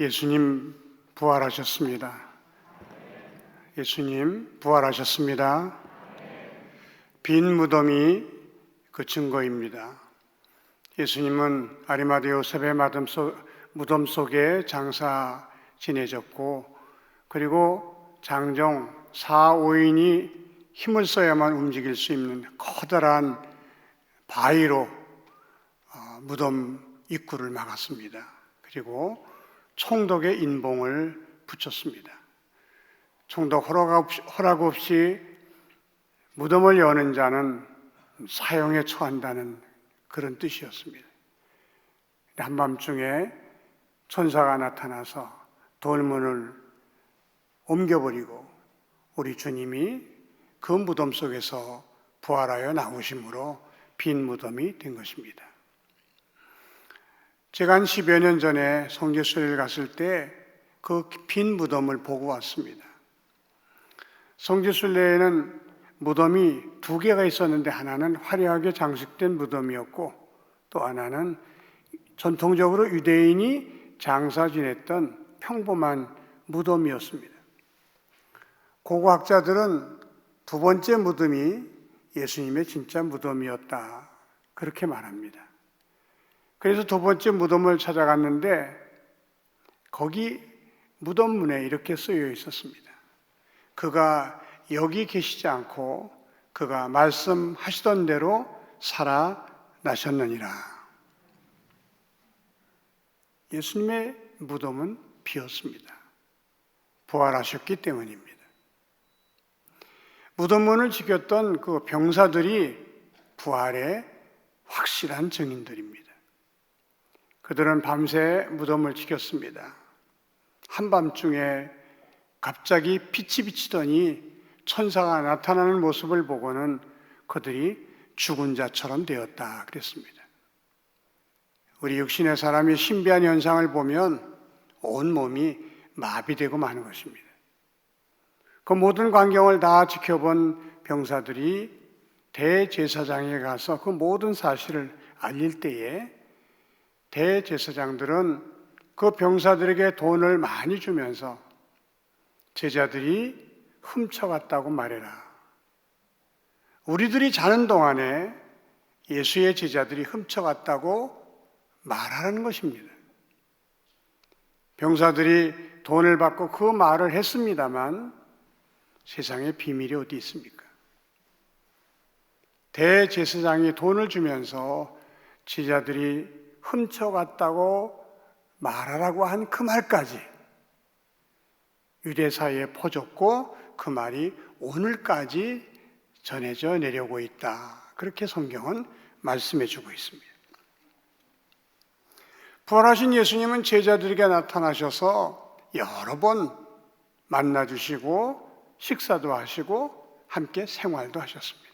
예수님 부활하셨습니다. 예수님 부활하셨습니다. 빈 무덤이 그 증거입니다. 예수님은 아리마대 요셉의 무덤 속에 장사 지내셨고, 그리고 장정 4, 5인이 힘을 써야만 움직일 수 있는 커다란 바위로 무덤 입구를 막았습니다. 그리고 총독의 인봉을 붙였습니다. 총독 허락 없이 무덤을 여는 자는 사형에 처한다는 그런 뜻이었습니다. 한밤중에 천사가 나타나서 돌문을 옮겨버리고 우리 주님이 그 무덤 속에서 부활하여 나오심으로 빈 무덤이 된 것입니다. 제가 한 10여 년 전에 성지순례를 갔을 때 그 빈 무덤을 보고 왔습니다. 성지순례에는 무덤이 2개가 있었는데, 하나는 화려하게 장식된 무덤이었고 또 하나는 전통적으로 유대인이 장사 지냈던 평범한 무덤이었습니다. 고고학자들은 2번째 무덤이 예수님의 진짜 무덤이었다, 그렇게 말합니다. 그래서 2번째 무덤을 찾아갔는데 거기 무덤문에 이렇게 쓰여 있었습니다. 그가 여기 계시지 않고 그가 말씀하시던 대로 살아나셨느니라. 예수님의 무덤은 비었습니다. 부활하셨기 때문입니다. 무덤문을 지켰던 그 병사들이 부활의 확실한 증인들입니다. 그들은 밤새 무덤을 지켰습니다. 한밤중에 갑자기 빛이 비치더니 천사가 나타나는 모습을 보고는 그들이 죽은 자처럼 되었다 그랬습니다. 우리 육신의 사람이 신비한 현상을 보면 온 몸이 마비되고 마는 것입니다. 그 모든 광경을 다 지켜본 병사들이 대제사장에 가서 그 모든 사실을 알릴 때에 대제사장들은 그 병사들에게 돈을 많이 주면서 제자들이 훔쳐갔다고 말해라. 우리들이 자는 동안에 예수의 제자들이 훔쳐갔다고 말하라는 것입니다. 병사들이 돈을 받고 그 말을 했습니다만 세상에 비밀이 어디 있습니까? 대제사장이 돈을 주면서 제자들이 훔쳐갔다고 말하라고 한 그 말까지 유대 사회에 퍼졌고 그 말이 오늘까지 전해져 내려오고 있다. 그렇게 성경은 말씀해 주고 있습니다. 부활하신 예수님은 제자들에게 나타나셔서 여러 번 만나 주시고 식사도 하시고 함께 생활도 하셨습니다.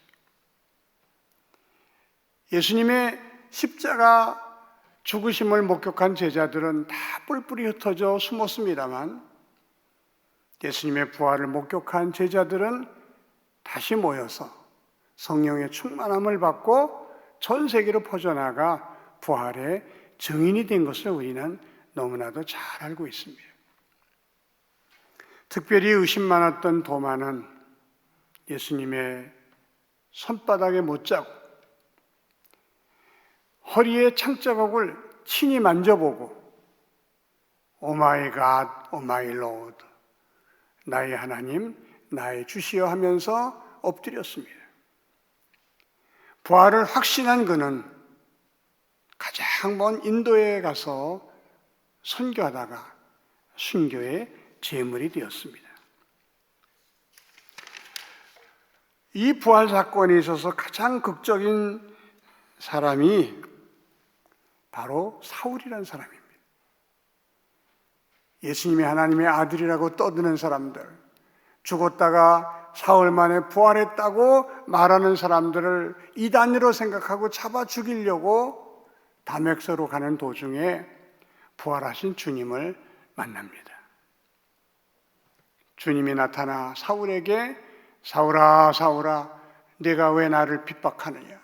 예수님의 십자가 죽으심을 목격한 제자들은 다 뿔뿔이 흩어져 숨었습니다만 예수님의 부활을 목격한 제자들은 다시 모여서 성령의 충만함을 받고 전 세계로 퍼져나가 부활의 증인이 된 것을 우리는 너무나도 잘 알고 있습니다. 특별히 의심 많았던 도마는 예수님의 손바닥에 못자국, 허리에 창자국을 친히 만져보고 오 마이 갓, 오 마이 로드, 나의 하나님, 나의 주시여 하면서 엎드렸습니다. 부활을 확신한 그는 가장 먼 인도에 가서 선교하다가 순교의 제물이 되었습니다. 이 부활 사건에 있어서 가장 극적인 사람이 바로 사울이라는 사람입니다. 예수님이 하나님의 아들이라고 떠드는 사람들, 죽었다가 사흘 만에 부활했다고 말하는 사람들을 이단으로 생각하고 잡아 죽이려고 다맥서로 가는 도중에 부활하신 주님을 만납니다. 주님이 나타나 사울에게 사울아 사울아 내가 왜 나를 핍박하느냐?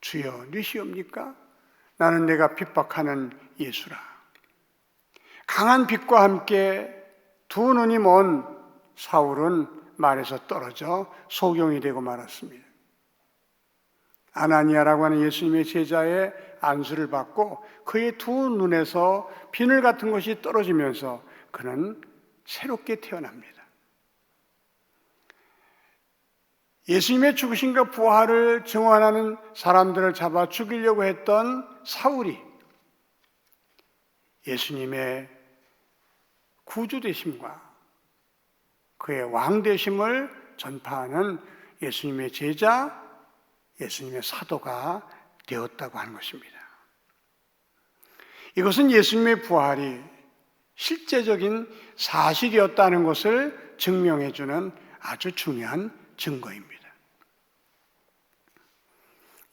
주여 네시옵니까? 나는 내가 핍박하는 예수라. 강한 빛과 함께 두 눈이 먼 사울은 말에서 떨어져 소경이 되고 말았습니다. 아나니아라고 하는 예수님의 제자의 안수를 받고 그의 두 눈에서 비늘 같은 것이 떨어지면서 그는 새롭게 태어납니다. 예수님의 죽으심과 부활을 증언하는 사람들을 잡아 죽이려고 했던 사울이 예수님의 구주되심과 그의 왕되심을 전파하는 예수님의 제자, 예수님의 사도가 되었다고 하는 것입니다. 이것은 예수님의 부활이 실제적인 사실이었다는 것을 증명해주는 아주 중요한 증거입니다.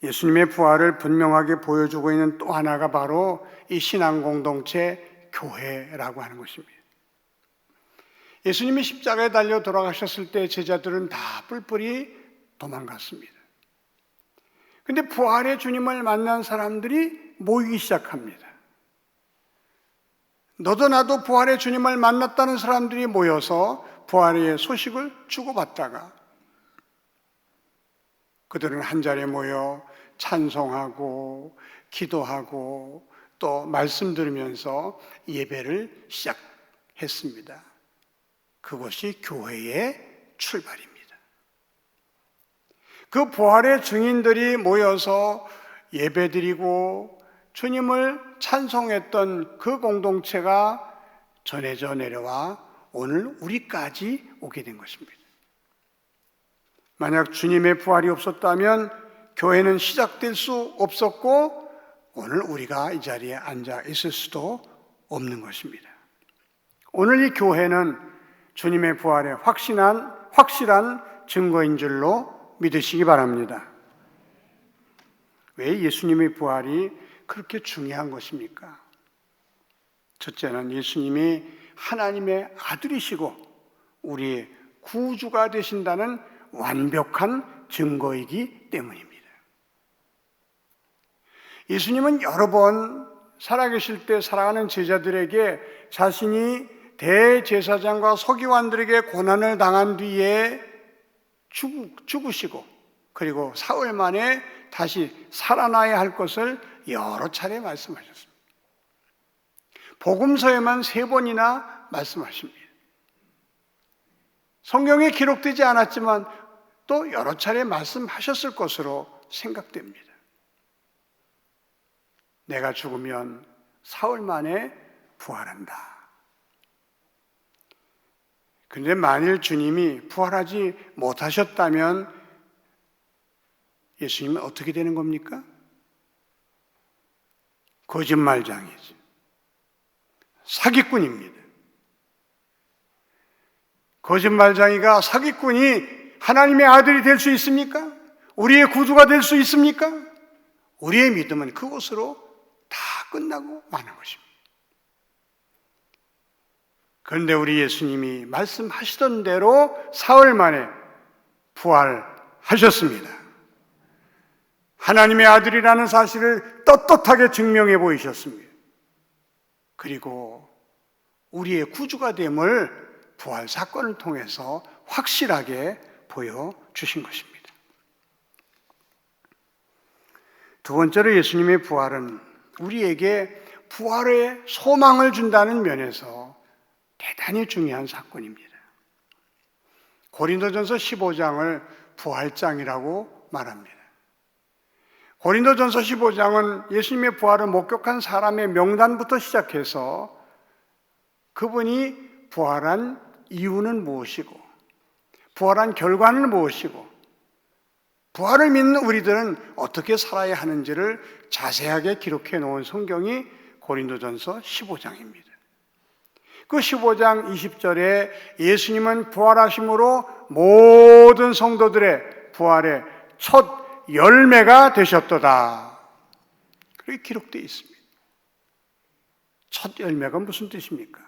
예수님의 부활을 분명하게 보여주고 있는 또 하나가 바로 이 신앙 공동체 교회라고 하는 것입니다. 예수님이 십자가에 달려 돌아가셨을 때 제자들은 다 뿔뿔이 도망갔습니다. 그런데 부활의 주님을 만난 사람들이 모이기 시작합니다. 너도 나도 부활의 주님을 만났다는 사람들이 모여서 부활의 소식을 주고받다가 그들은 한자리에 모여 찬송하고 기도하고 또 말씀 들으면서 예배를 시작했습니다. 그것이 교회의 출발입니다. 그 부활의 증인들이 모여서 예배드리고 주님을 찬송했던 그 공동체가 전해져 내려와 오늘 우리까지 오게 된 것입니다. 만약 주님의 부활이 없었다면 교회는 시작될 수 없었고 오늘 우리가 이 자리에 앉아 있을 수도 없는 것입니다. 오늘 이 교회는 주님의 부활의 확실한 증거인 줄로 믿으시기 바랍니다. 왜 예수님의 부활이 그렇게 중요한 것입니까? 첫째는 예수님이 하나님의 아들이시고 우리의 구주가 되신다는 완벽한 증거이기 때문입니다. 예수님은 여러 번 살아계실 때 살아가는 제자들에게 자신이 대제사장과 서기관들에게 고난을 당한 뒤에 죽으시고 그리고 사흘 만에 다시 살아나야 할 것을 여러 차례 말씀하셨습니다. 복음서에만 3번이나 말씀하십니다. 성경에 기록되지 않았지만 또 여러 차례 말씀하셨을 것으로 생각됩니다. 내가 죽으면 사흘 만에 부활한다. 그런데 만일 주님이 부활하지 못하셨다면 예수님은 어떻게 되는 겁니까? 거짓말장이지. 사기꾼입니다. 거짓말장이가 사기꾼이 하나님의 아들이 될 수 있습니까? 우리의 구주가 될 수 있습니까? 우리의 믿음은 그것으로 다 끝나고 마는 것입니다. 그런데 우리 예수님이 말씀하시던 대로 사흘 만에 부활하셨습니다. 하나님의 아들이라는 사실을 떳떳하게 증명해 보이셨습니다. 그리고 우리의 구주가 됨을 부활 사건을 통해서 확실하게 보여주신 것입니다. 두 번째로 예수님의 부활은 우리에게 부활의 소망을 준다는 면에서 대단히 중요한 사건입니다. 고린도전서 15장을 부활장이라고 말합니다. 고린도전서 15장은 예수님의 부활을 목격한 사람의 명단부터 시작해서 그분이 부활한 이유는 무엇이고 부활한 결과는 무엇이고 부활을 믿는 우리들은 어떻게 살아야 하는지를 자세하게 기록해 놓은 성경이 고린도전서 15장입니다. 그 15장 20절에 예수님은 부활하심으로 모든 성도들의 부활의 첫 열매가 되셨도다. 그렇게 기록되어 있습니다. 첫 열매가 무슨 뜻입니까?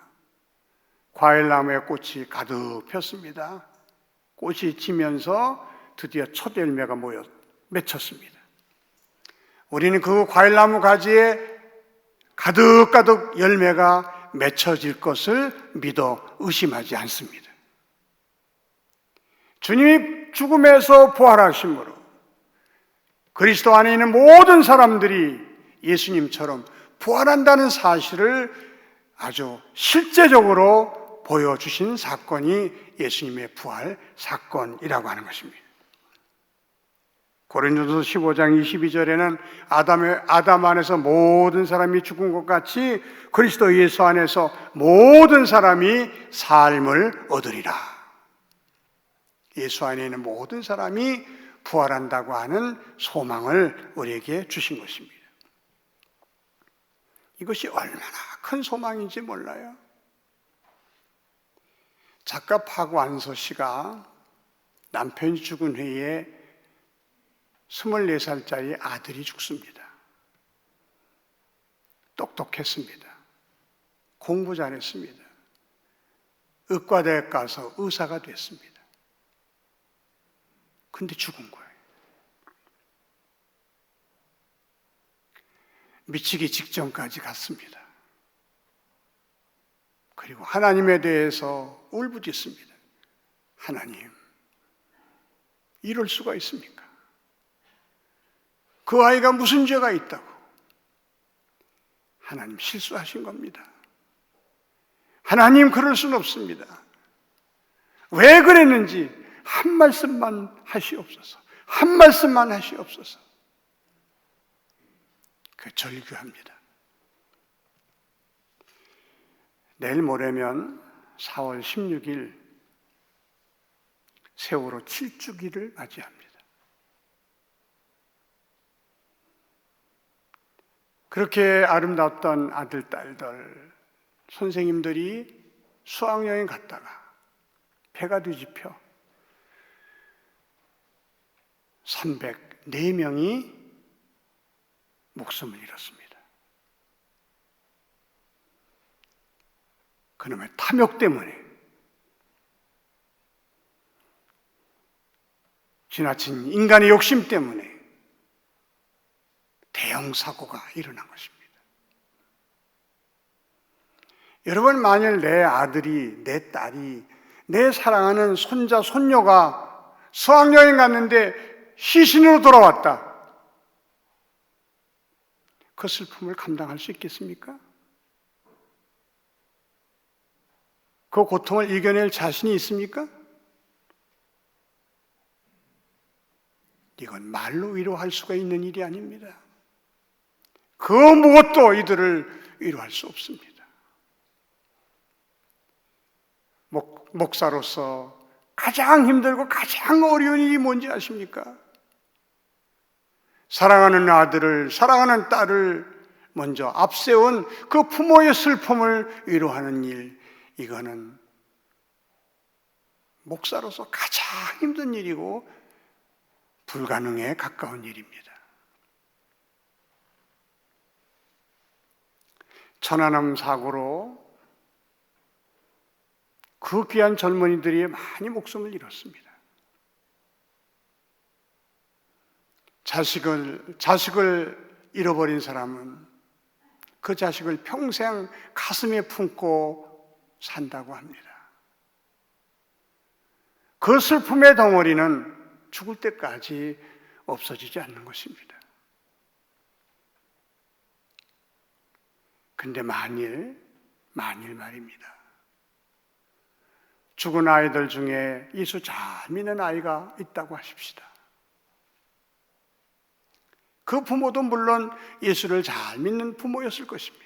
과일나무에 꽃이 가득 폈습니다. 꽃이 지면서 드디어 첫 열매가 맺혔습니다. 우리는 그 과일나무 가지에 가득 열매가 맺혀질 것을 믿어 의심하지 않습니다. 주님이 죽음에서 부활하심으로 그리스도 안에 있는 모든 사람들이 예수님처럼 부활한다는 사실을 아주 실제적으로 보여주신 사건이 예수님의 부활 사건이라고 하는 것입니다. 고린도서 15장 22절에는 아담 안에서 모든 사람이 죽은 것 같이 그리스도 예수 안에서 모든 사람이 삶을 얻으리라. 예수 안에 있는 모든 사람이 부활한다고 하는 소망을 우리에게 주신 것입니다. 이것이 얼마나 큰 소망인지 몰라요. 작가 박완서 씨가 남편이 죽은 후에 24살짜리 아들이 죽습니다. 똑똑했습니다. 공부 잘했습니다. 의과대학 가서 의사가 됐습니다. 근데 죽은 거예요. 미치기 직전까지 갔습니다. 그리고 하나님에 대해서 울부짖습니다. 하나님, 이럴 수가 있습니까? 그 아이가 무슨 죄가 있다고? 하나님 실수하신 겁니다. 하나님 그럴 수는 없습니다. 왜 그랬는지 한 말씀만 하시옵소서. 한 말씀만 하시옵소서. 그 절규합니다. 내일 모레면 4월 16일 세월호 7주기를 맞이합니다. 그렇게 아름다웠던 아들, 딸들, 선생님들이 수학여행 갔다가 배가 뒤집혀 304명이 목숨을 잃었습니다. 그놈의 탐욕 때문에, 지나친 인간의 욕심 때문에 대형 사고가 일어난 것입니다. 여러분, 만일 내 아들이, 내 딸이, 내 사랑하는 손자, 손녀가 수학여행 갔는데 시신으로 돌아왔다. 그 슬픔을 감당할 수 있겠습니까? 그 고통을 이겨낼 자신이 있습니까? 이건 말로 위로할 수가 있는 일이 아닙니다. 그 무엇도 이들을 위로할 수 없습니다. 목사로서 가장 힘들고 가장 어려운 일이 뭔지 아십니까? 사랑하는 아들을, 사랑하는 딸을 먼저 앞세운 그 부모의 슬픔을 위로하는 일, 이거는 목사로서 가장 힘든 일이고 불가능에 가까운 일입니다. 천안함 사고로 그 귀한 젊은이들이 많이 목숨을 잃었습니다. 자식을 잃어버린 사람은 그 자식을 평생 가슴에 품고 산다고 합니다. 그 슬픔의 덩어리는 죽을 때까지 없어지지 않는 것입니다. 근데 만일 말입니다. 죽은 아이들 중에 예수 잘 믿는 아이가 있다고 하십시다. 그 부모도 물론 예수를 잘 믿는 부모였을 것입니다.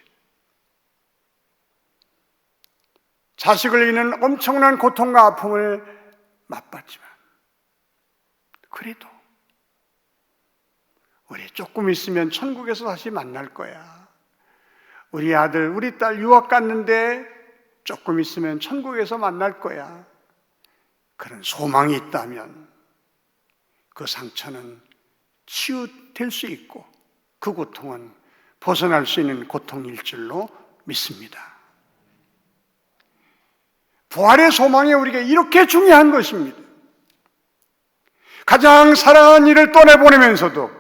자식을 잃는 엄청난 고통과 아픔을 맛봤지만 그래도 우리 조금 있으면 천국에서 다시 만날 거야. 우리 아들, 우리 딸 유학 갔는데 조금 있으면 천국에서 만날 거야. 그런 소망이 있다면 그 상처는 치유될 수 있고 그 고통은 벗어날 수 있는 고통일 줄로 믿습니다. 부활의 소망이 우리에게 이렇게 중요한 것입니다. 가장 사랑하는 이를 떠내보내면서도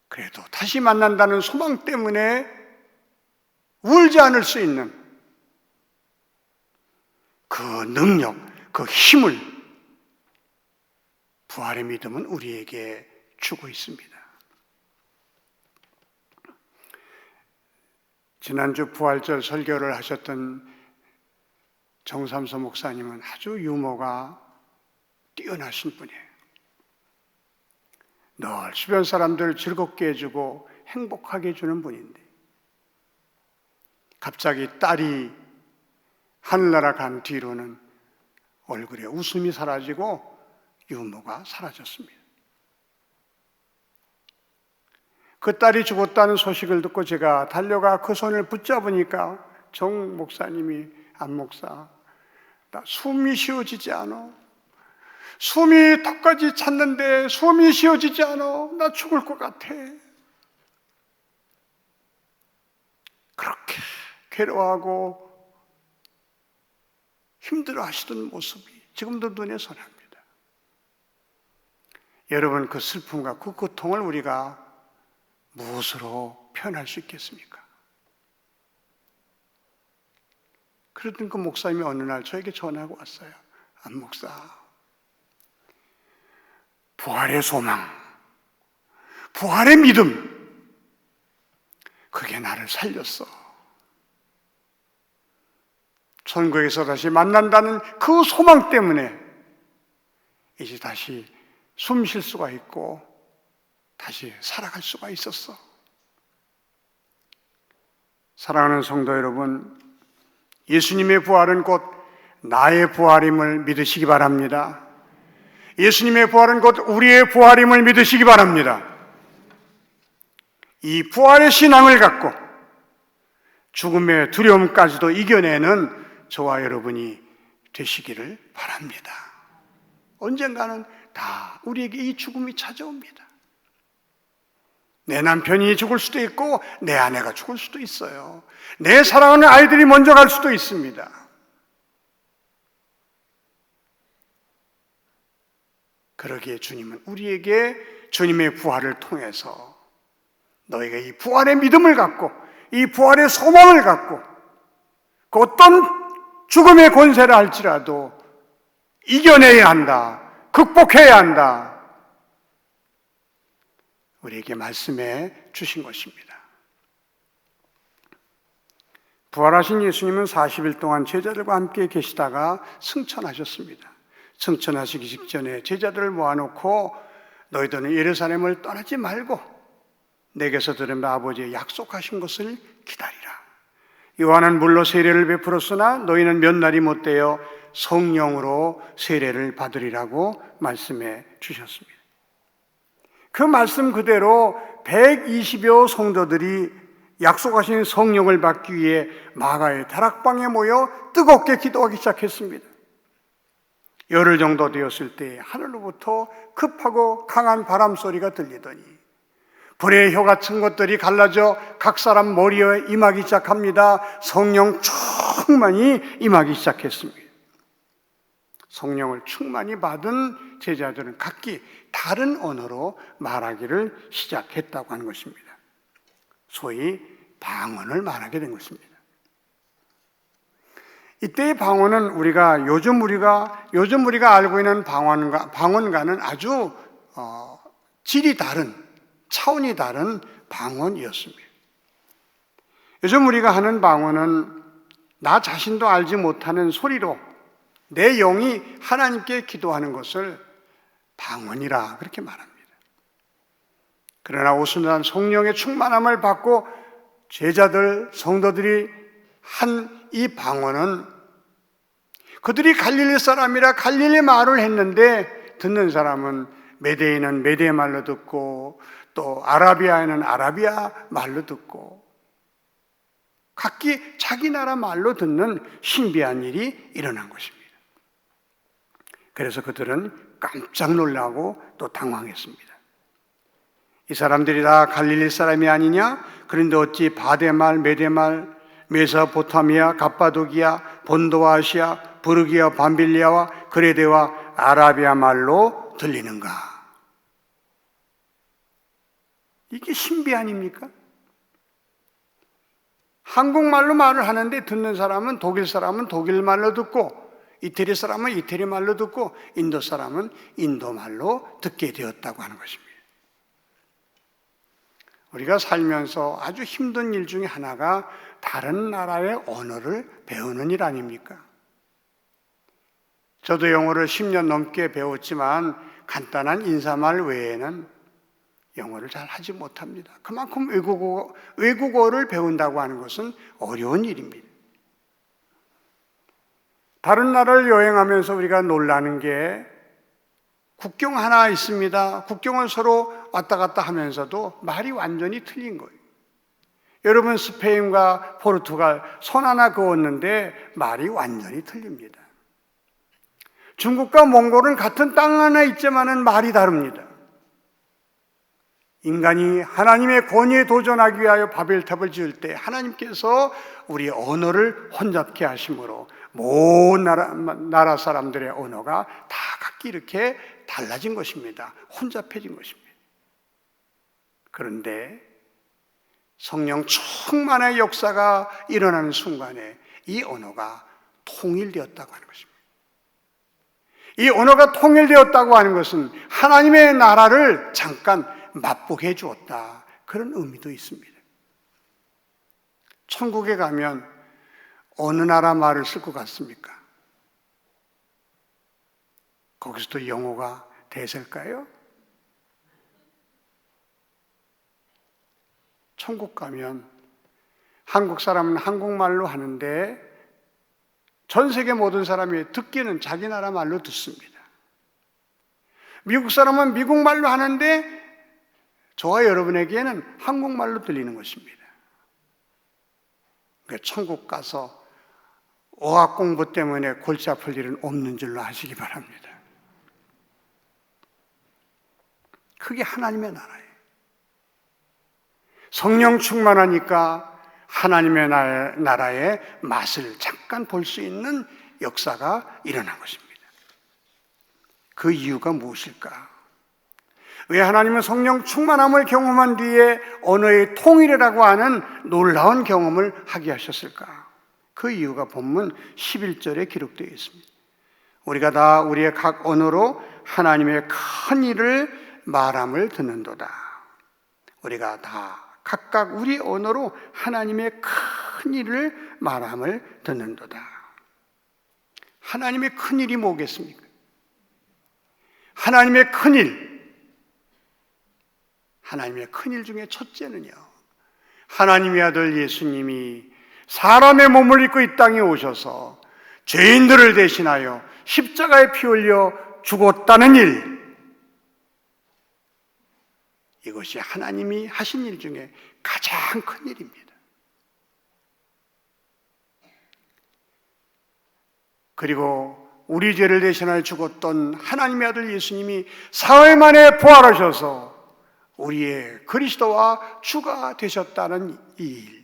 그래도 다시 만난다는 소망 때문에 되지 않을 수 있는 그 능력, 그 힘을 부활의 믿음은 우리에게 주고 있습니다. 지난주 부활절 설교를 하셨던 정삼서 목사님은 아주 유머가 뛰어나신 분이에요. 늘 주변 사람들 즐겁게 해주고 행복하게 해주는 분인데 갑자기 딸이 하늘나라 간 뒤로는 얼굴에 웃음이 사라지고 유머가 사라졌습니다. 그 딸이 죽었다는 소식을 듣고 제가 달려가 그 손을 붙잡으니까 정 목사님이 안 목사, 나 숨이 쉬어지지 않아. 숨이 턱까지 찼는데 숨이 쉬어지지 않아. 나 죽을 것 같아. 그렇게 괴로워하고 힘들어 하시던 모습이 지금도 눈에 선합니다. 여러분, 그 슬픔과 그 고통을 우리가 무엇으로 표현할 수 있겠습니까? 그러던 그 목사님이 어느 날 저에게 전화가 왔어요. 안 목사, 부활의 소망, 부활의 믿음, 그게 나를 살렸어. 천국에서 다시 만난다는 그 소망 때문에 이제 다시 숨 쉴 수가 있고 다시 살아갈 수가 있었어. 사랑하는 성도 여러분, 예수님의 부활은 곧 나의 부활임을 믿으시기 바랍니다. 예수님의 부활은 곧 우리의 부활임을 믿으시기 바랍니다. 이 부활의 신앙을 갖고 죽음의 두려움까지도 이겨내는 저와 여러분이 되시기를 바랍니다. 언젠가는 다 우리에게 이 죽음이 찾아옵니다. 내 남편이 죽을 수도 있고 내 아내가 죽을 수도 있어요. 내 사랑하는 아이들이 먼저 갈 수도 있습니다. 그러기에 주님은 우리에게 주님의 부활을 통해서 너희가 이 부활의 믿음을 갖고 이 부활의 소망을 갖고 그 어떤 죽음의 권세를 할지라도 이겨내야 한다. 극복해야 한다. 우리에게 말씀해 주신 것입니다. 부활하신 예수님은 40일 동안 제자들과 함께 계시다가 승천하셨습니다. 승천하시기 직전에 제자들을 모아놓고 너희들은 예루살렘을 떠나지 말고 내게서 들은 아버지의 약속하신 것을 기다리라. 요한은 물로 세례를 베풀었으나 너희는 몇 날이 못되어 성령으로 세례를 받으리라고 말씀해 주셨습니다. 그 말씀 그대로 120여 성도들이 약속하신 성령을 받기 위해 마가의 다락방에 모여 뜨겁게 기도하기 시작했습니다. 열흘 정도 되었을 때 하늘로부터 급하고 강한 바람 소리가 들리더니 불의 혀 같은 것들이 갈라져 각 사람 머리에 임하기 시작합니다. 성령 충만히 임하기 시작했습니다. 성령을 충만히 받은 제자들은 각기 다른 언어로 말하기를 시작했다고 하는 것입니다. 소위 방언을 말하게 된 것입니다. 이때의 방언은 요즘 우리가 알고 있는 방언과는 아주 질이 다른, 차원이 다른 방언이었습니다. 요즘 우리가 하는 방언은 나 자신도 알지 못하는 소리로 내 영이 하나님께 기도하는 것을 방언이라 그렇게 말합니다. 그러나 오순절한 성령의 충만함을 받고 제자들, 성도들이 한 이 방언은 그들이 갈릴리 사람이라 갈릴리 말을 했는데 듣는 사람은 메대인은 메대 말로 듣고 또 아라비아에는 아라비아 말로 듣고 각기 자기 나라 말로 듣는 신비한 일이 일어난 것입니다. 그래서 그들은 깜짝 놀라고 또 당황했습니다. 이 사람들이 다 갈릴리 사람이 아니냐? 그런데 어찌 바데말, 메데말, 메소포타미아, 갑바도기아, 본도와 아시아, 부르기아, 밤빌리아와 그레데와 아라비아 말로 들리는가? 이게 신비 아닙니까? 한국말로 말을 하는데 듣는 사람은 독일 사람은 독일 말로 듣고, 이태리 사람은 이태리 말로 듣고, 인도 사람은 인도 말로 듣게 되었다고 하는 것입니다. 우리가 살면서 아주 힘든 일 중에 하나가 다른 나라의 언어를 배우는 일 아닙니까? 저도 영어를 10년 넘게 배웠지만 간단한 인사말 외에는 영어를 잘 하지 못합니다. 그만큼 외국어를 배운다고 하는 것은 어려운 일입니다. 다른 나라를 여행하면서 우리가 놀라는 게 국경 하나 있습니다. 국경을 서로 왔다 갔다 하면서도 말이 완전히 틀린 거예요. 여러분, 스페인과 포르투갈 손 하나 그었는데 말이 완전히 틀립니다. 중국과 몽골은 같은 땅 하나 있지만은 말이 다릅니다. 인간이 하나님의 권위에 도전하기 위하여 바벨탑을 지을 때 하나님께서 우리 언어를 혼잡케 하심으로 모든 나라 사람들의 언어가 다 각기 이렇게 달라진 것입니다. 혼잡해진 것입니다. 그런데 성령 충만의 역사가 일어나는 순간에 이 언어가 통일되었다고 하는 것입니다. 이 언어가 통일되었다고 하는 것은 하나님의 나라를 잠깐 맛보게 해주었다, 그런 의미도 있습니다. 천국에 가면 어느 나라 말을 쓸 것 같습니까? 거기서도 영어가 대세일까요? 천국 가면 한국 사람은 한국말로 하는데 전 세계 모든 사람이 듣기는 자기 나라 말로 듣습니다. 미국 사람은 미국 말로 하는데 저와 여러분에게는 한국말로 들리는 것입니다. 그러니까 천국 가서 어학 공부 때문에 골치 아플 일은 없는 줄로 아시기 바랍니다. 그게 하나님의 나라예요. 성령 충만하니까 하나님의 나라의 맛을 잠깐 볼 수 있는 역사가 일어난 것입니다. 그 이유가 무엇일까? 왜 하나님은 성령 충만함을 경험한 뒤에 언어의 통일이라고 하는 놀라운 경험을 하게 하셨을까? 그 이유가 본문 11절에 기록되어 있습니다. 우리가 다 우리의 각 언어로 하나님의 큰 일을 말함을 듣는도다. 우리가 다 각각 우리 언어로 하나님의 큰 일을 말함을 듣는도다. 하나님의 큰 일이 뭐겠습니까? 하나님의 큰 일. 하나님의 큰 일 중에 첫째는요, 하나님의 아들 예수님이 사람의 몸을 입고 이 땅에 오셔서 죄인들을 대신하여 십자가에 피 흘려 죽었다는 일. 이것이 하나님이 하신 일 중에 가장 큰 일입니다. 그리고 우리 죄를 대신하여 죽었던 하나님의 아들 예수님이 사흘 만에 부활하셔서 우리의 그리스도와 주가 되셨다는 이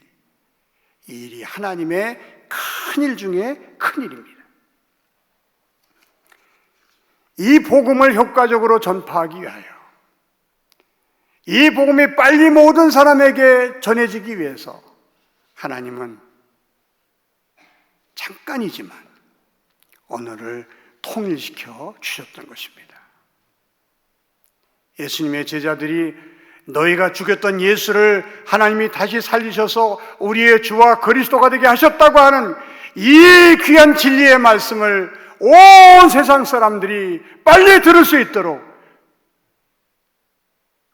일이 하나님의 큰 일 중에 큰 일입니다. 이 복음을 효과적으로 전파하기 위하여, 이 복음이 빨리 모든 사람에게 전해지기 위해서 하나님은 잠깐이지만 언어를 통일시켜 주셨던 것입니다. 예수님의 제자들이 너희가 죽였던 예수를 하나님이 다시 살리셔서 우리의 주와 그리스도가 되게 하셨다고 하는 이 귀한 진리의 말씀을 온 세상 사람들이 빨리 들을 수 있도록,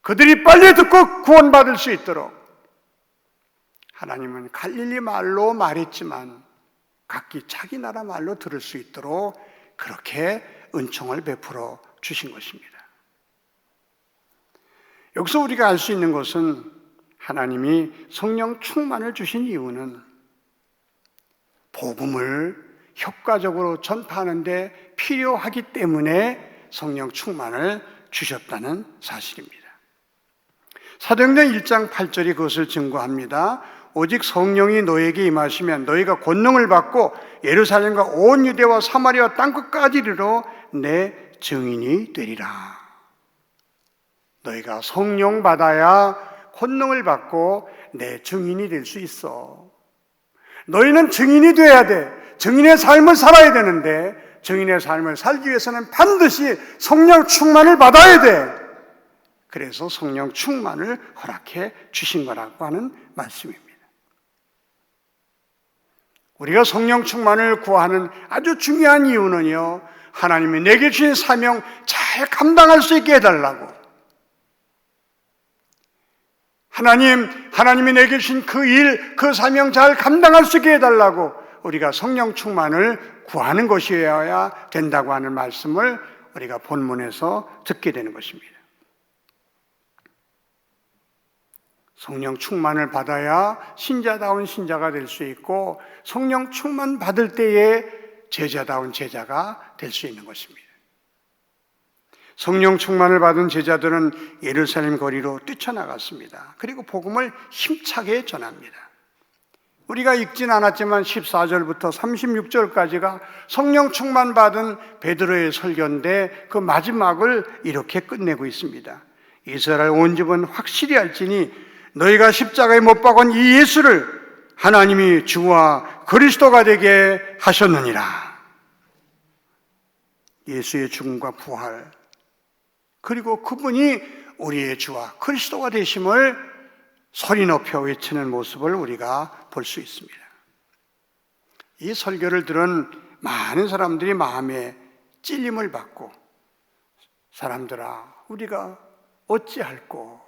그들이 빨리 듣고 구원받을 수 있도록 하나님은 갈릴리 말로 말했지만 각기 자기 나라 말로 들을 수 있도록 그렇게 은총을 베풀어 주신 것입니다. 여기서 우리가 알 수 있는 것은 하나님이 성령 충만을 주신 이유는 복음을 효과적으로 전파하는 데 필요하기 때문에 성령 충만을 주셨다는 사실입니다. 사도행전 1장 8절이 그것을 증거합니다. 오직 성령이 너에게 임하시면 너희가 권능을 받고 예루살렘과 온 유대와 사마리아 땅끝까지 이르러 내 증인이 되리라. 너희가 성령 받아야 권능을 받고 내 증인이 될 수 있어. 너희는 증인이 돼야 돼. 증인의 삶을 살아야 되는데 증인의 삶을 살기 위해서는 반드시 성령 충만을 받아야 돼. 그래서 성령 충만을 허락해 주신 거라고 하는 말씀입니다. 우리가 성령 충만을 구하는 아주 중요한 이유는요, 하나님이 내게 주신 사명 잘 감당할 수 있게 해달라고. 하나님이 내게 주신 그 일, 그 사명 잘 감당할 수 있게 해달라고 우리가 성령 충만을 구하는 것이어야 된다고 하는 말씀을 우리가 본문에서 듣게 되는 것입니다. 성령 충만을 받아야 신자다운 신자가 될 수 있고 성령 충만 받을 때에 제자다운 제자가 될 수 있는 것입니다. 성령 충만을 받은 제자들은 예루살렘 거리로 뛰쳐나갔습니다. 그리고 복음을 힘차게 전합니다. 우리가 읽진 않았지만 14절부터 36절까지가 성령 충만 받은 베드로의 설교인데 그 마지막을 이렇게 끝내고 있습니다. 이스라엘 온 집은 확실히 알지니 너희가 십자가에 못 박은 이 예수를 하나님이 주와 그리스도가 되게 하셨느니라. 예수의 죽음과 부활, 그리고 그분이 우리의 주와 그리스도가 되심을 소리 높여 외치는 모습을 우리가 볼 수 있습니다. 이 설교를 들은 많은 사람들이 마음에 찔림을 받고, 사람들아, 우리가 어찌할꼬?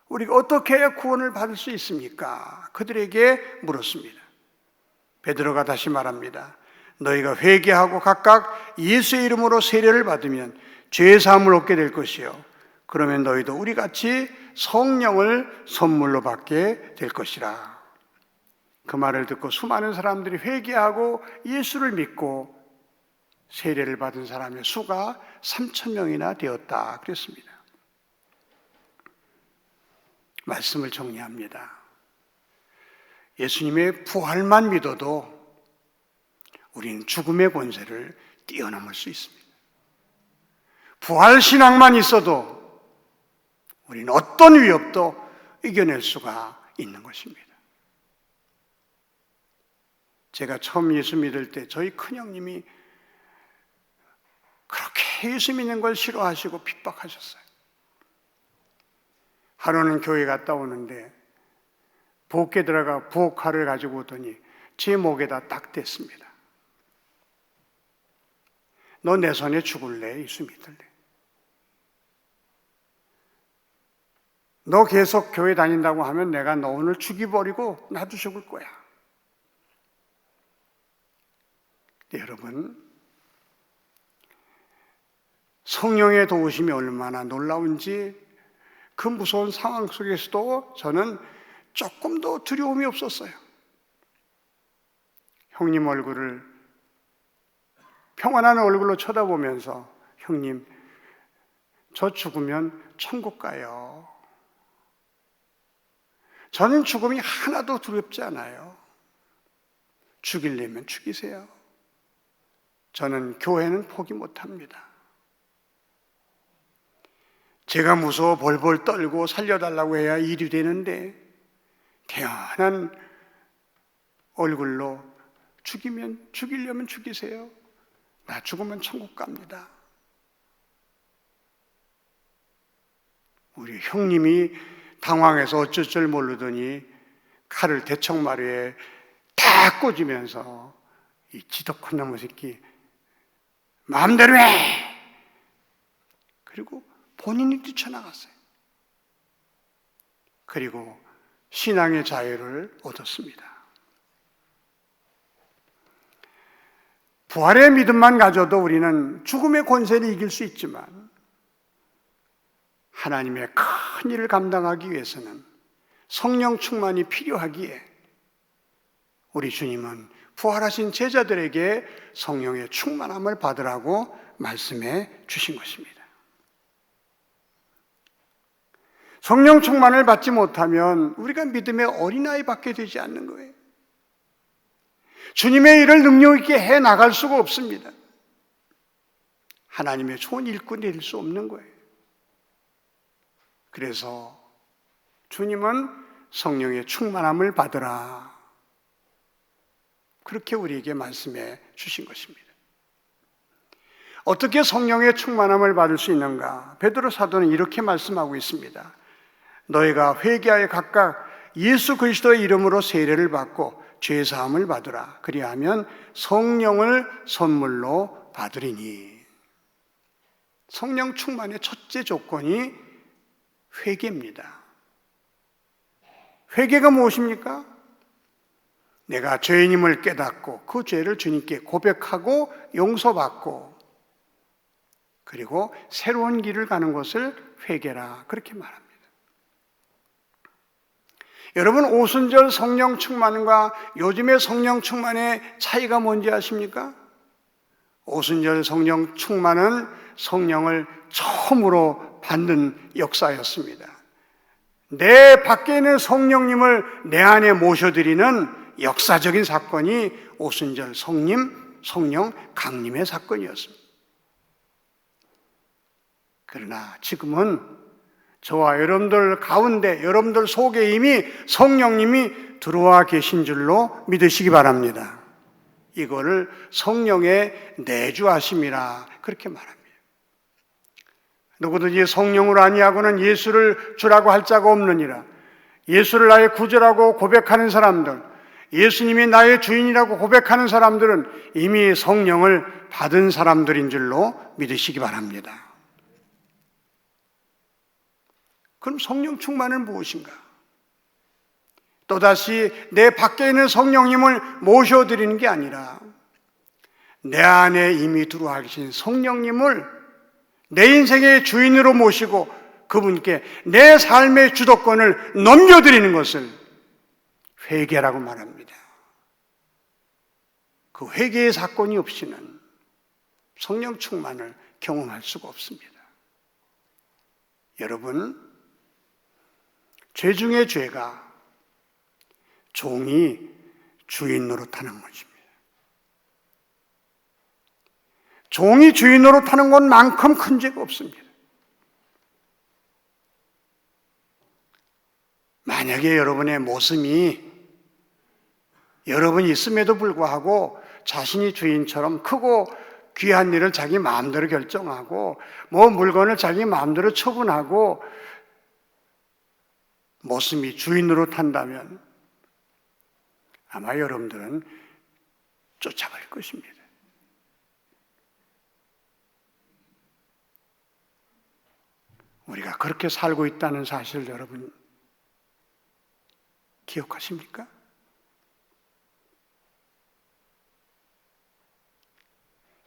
우리가 어떻게 해야 구원을 받을 수 있습니까? 그들에게 물었습니다. 베드로가 다시 말합니다. 너희가 회개하고 각각 예수의 이름으로 세례를 받으면 죄 사함을 얻게 될 것이요, 그러면 너희도 우리같이 성령을 선물로 받게 될 것이라. 그 말을 듣고 수많은 사람들이 회개하고 예수를 믿고 세례를 받은 사람의 수가 3,000명이나 되었다 그랬습니다. 말씀을 정리합니다. 예수님의 부활만 믿어도 우리는 죽음의 권세를 뛰어넘을 수 있습니다. 부활 신앙만 있어도 우리는 어떤 위협도 이겨낼 수가 있는 것입니다. 제가 처음 예수 믿을 때 저희 큰형님이 그렇게 예수 믿는 걸 싫어하시고 핍박하셨어요. 하루는 교회 갔다 오는데 부엌에 들어가 부엌칼을 가지고 오더니 제 목에다 딱 댔습니다. 너 내 손에 죽을래? 예수 믿을래? 너 계속 교회 다닌다고 하면 내가 너 오늘 죽여버리고 나도 죽을 거야. 네, 여러분, 성령의 도우심이 얼마나 놀라운지 그 무서운 상황 속에서도 저는 조금도 두려움이 없었어요. 형님 얼굴을 평안한 얼굴로 쳐다보면서 형님, 저 죽으면 천국 가요. 저는 죽음이 하나도 두렵지 않아요. 죽이려면 죽이세요. 저는 교회는 포기 못합니다. 제가 무서워 벌벌 떨고 살려달라고 해야 일이 되는데 태연한 얼굴로 죽이려면 죽이세요. 나 죽으면 천국 갑니다. 우리 형님이 당황해서 어쩔 줄 모르더니 칼을 대청마루에 딱 꽂으면서 이 지독한 놈의 새끼 마음대로 해! 그리고 본인이 뛰쳐나갔어요. 그리고 신앙의 자유를 얻었습니다. 부활의 믿음만 가져도 우리는 죽음의 권세를 이길 수 있지만 하나님의 큰 일을 감당하기 위해서는 성령 충만이 필요하기에 우리 주님은 부활하신 제자들에게 성령의 충만함을 받으라고 말씀해 주신 것입니다. 성령 충만을 받지 못하면 우리가 믿음의 어린아이밖에 되지 않는 거예요. 주님의 일을 능력 있게 해 나갈 수가 없습니다. 하나님의 좋은 일꾼이 될 수 없는 거예요. 그래서 주님은 성령의 충만함을 받으라. 그렇게 우리에게 말씀해 주신 것입니다. 어떻게 성령의 충만함을 받을 수 있는가? 베드로 사도는 이렇게 말씀하고 있습니다. 너희가 회개하여 각각 예수 그리스도의 이름으로 세례를 받고 죄 사함을 받으라. 그리하면 성령을 선물로 받으리니. 성령 충만의 첫째 조건이 회개입니다. 회개가 무엇입니까? 내가 죄인임을 깨닫고 그 죄를 주님께 고백하고 용서받고 그리고 새로운 길을 가는 것을 회개라 그렇게 말합니다. 여러분, 오순절 성령 충만과 요즘의 성령 충만의 차이가 뭔지 아십니까? 오순절 성령 충만은 성령을 처음으로 받는 역사였습니다. 내 밖에 있는 성령님을 내 안에 모셔드리는 역사적인 사건이 오순절 성령 강림의 사건이었습니다. 그러나 지금은 저와 여러분들 가운데, 여러분들 속에 이미 성령님이 들어와 계신 줄로 믿으시기 바랍니다. 이거를 성령의 내주하심이라 그렇게 말합니다. 누구든지 성령으로 아니하고는 예수를 주라고 할 자가 없느니라. 예수를 나의 구주라고 고백하는 사람들, 예수님이 나의 주인이라고 고백하는 사람들은 이미 성령을 받은 사람들인 줄로 믿으시기 바랍니다. 그럼 성령 충만은 무엇인가? 또다시 내 밖에 있는 성령님을 모셔드리는 게 아니라 내 안에 이미 들어와 계신 성령님을 내 인생의 주인으로 모시고 그분께 내 삶의 주도권을 넘겨드리는 것을 회개라고 말합니다. 그 회개의 사건이 없이는 성령 충만을 경험할 수가 없습니다. 여러분, 죄 중에 죄가 종이 주인 노릇하는 것입니다. 종이 주인 노릇하는 것만큼 큰 죄가 없습니다. 만약에 여러분의 모습이 여러분이 있음에도 불구하고 자신이 주인처럼 크고 귀한 일을 자기 마음대로 결정하고 물건을 자기 마음대로 처분하고 모습이 주인으로 탄다면 아마 여러분들은 쫓아갈 것입니다. 우리가 그렇게 살고 있다는 사실을 여러분 기억하십니까?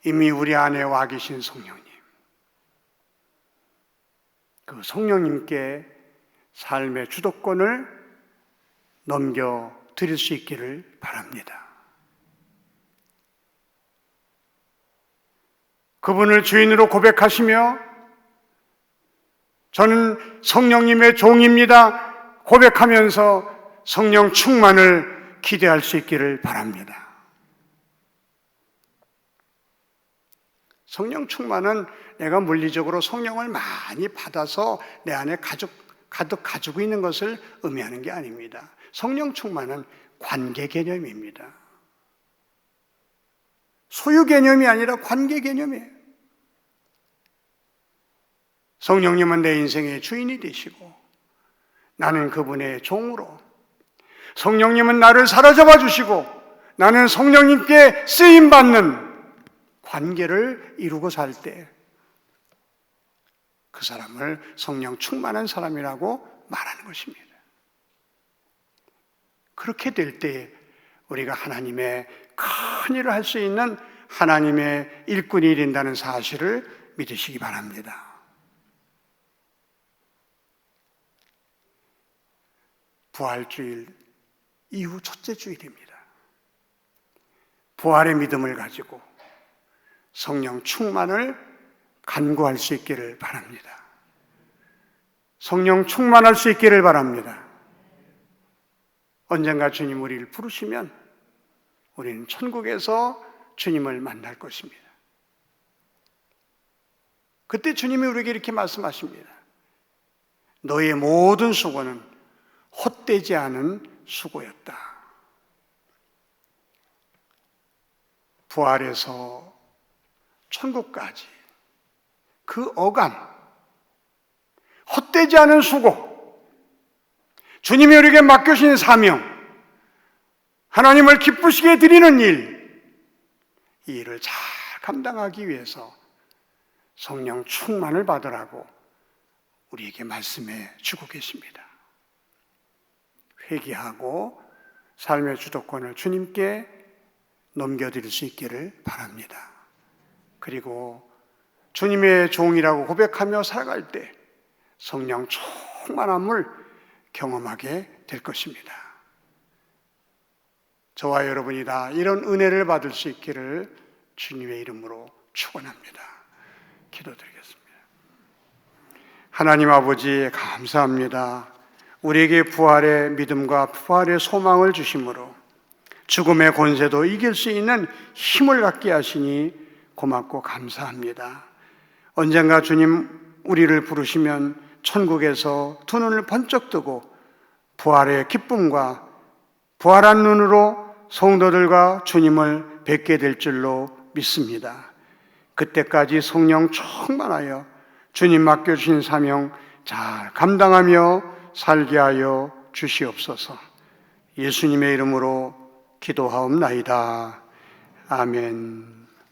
이미 우리 안에 와 계신 성령님, 그 성령님께 삶의 주도권을 넘겨드릴 수 있기를 바랍니다. 그분을 주인으로 고백하시며 저는 성령님의 종입니다 고백하면서 성령 충만을 기대할 수 있기를 바랍니다. 성령 충만은 내가 물리적으로 성령을 많이 받아서 내 안에 가득 가지고 있는 것을 의미하는 게 아닙니다. 성령 충만은 관계 개념입니다. 소유 개념이 아니라 관계 개념이에요. 성령님은 내 인생의 주인이 되시고 나는 그분의 종으로, 성령님은 나를 사로잡아 주시고 나는 성령님께 쓰임받는 관계를 이루고 살 때 그 사람을 성령 충만한 사람이라고 말하는 것입니다. 그렇게 될 때 우리가 하나님의 큰 일을 할 수 있는 하나님의 일꾼이 된다는 사실을 믿으시기 바랍니다. 부활주일 이후 첫째 주일입니다. 부활의 믿음을 가지고 성령 충만을 간구할 수 있기를 바랍니다. 성령 충만할 수 있기를 바랍니다. 언젠가 주님 우리를 부르시면 우리는 천국에서 주님을 만날 것입니다. 그때 주님이 우리에게 이렇게 말씀하십니다. 너의 모든 수고는 헛되지 않은 수고였다. 부활해서 천국까지 그 어간, 헛되지 않은 수고, 주님이 우리에게 맡겨주신 사명, 하나님을 기쁘시게 드리는 일, 이 일을 잘 감당하기 위해서 성령 충만을 받으라고 우리에게 말씀해 주고 계십니다. 회개하고 삶의 주도권을 주님께 넘겨드릴 수 있기를 바랍니다. 그리고 주님의 종이라고 고백하며 살아갈 때 성령 충만함을 경험하게 될 것입니다. 저와 여러분이 다 이런 은혜를 받을 수 있기를 주님의 이름으로 축원합니다. 기도드리겠습니다. 하나님 아버지 감사합니다. 우리에게 부활의 믿음과 부활의 소망을 주심으로 죽음의 권세도 이길 수 있는 힘을 갖게 하시니 고맙고 감사합니다. 언젠가 주님 우리를 부르시면 천국에서 두 눈을 번쩍 뜨고 부활의 기쁨과 부활한 눈으로 성도들과 주님을 뵙게 될 줄로 믿습니다. 그때까지 성령 충만하여 주님 맡겨주신 사명 잘 감당하며 살게 하여 주시옵소서. 예수님의 이름으로 기도하옵나이다. 아멘.